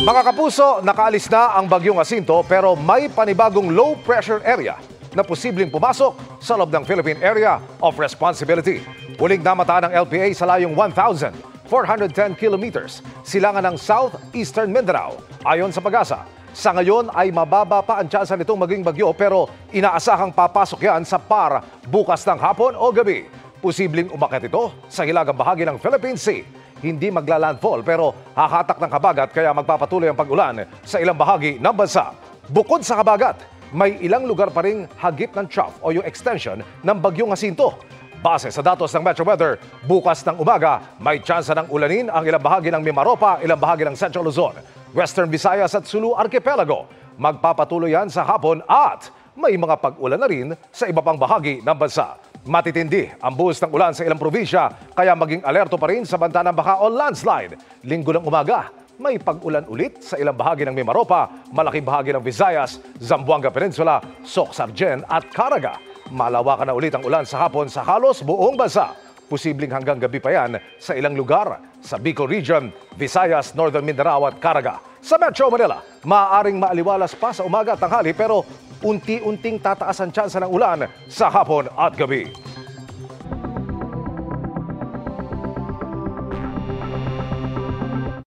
Mga kapuso, nakaalis na ang bagyong Jacinto pero may panibagong low pressure area na posibleng pumasok sa loob ng Philippine Area of Responsibility. Huling namataan ng LPA sa layong 1,410 kilometers silangan ng southeastern Mindanao. Ayon sa Pag-asa, sa ngayon ay mababa pa ang tsansa nitong maging bagyo pero inaasahang papasok yan sa PAR bukas ng hapon o gabi. Posibleng umakyat ito sa hilagang bahagi ng Philippine Sea. Hindi maglalandfall pero hahatak ng habagat kaya magpapatuloy ang pag-ulan sa ilang bahagi ng bansa. Bukod sa habagat, may ilang lugar pa ring hagip ng trough o yung extension ng bagyong Jacinto. Base sa datos ng Metro Weather, bukas ng umaga may tsansa ng ulanin ang ilang bahagi ng Mimaropa, ilang bahagi ng Central Luzon, Western Visayas at Sulu Archipelago. Magpapatuloy yan sa hapon at may mga pag-ulan na rin sa iba pang bahagi ng bansa. Matitindi ang buhos ng ulan sa ilang probinsya kaya maging alerto pa rin sa banta ng baka o landslide. Linggo ng umaga, may pag-ulan ulit sa ilang bahagi ng Mimaropa, malaking bahagi ng Visayas, Zamboanga Peninsula, Soc-Sargen at Caraga. Malawakan na ulit ang ulan sa hapon sa halos buong bansa. Posibleng hanggang gabi pa yan sa ilang lugar sa Bicol Region, Visayas, Northern Mindanao at Caraga. Sa Metro Manila, maaaring maaliwalas pa sa umaga at tanghali pero unti-unting tataas ang tsansa ng ulan sa hapon at gabi.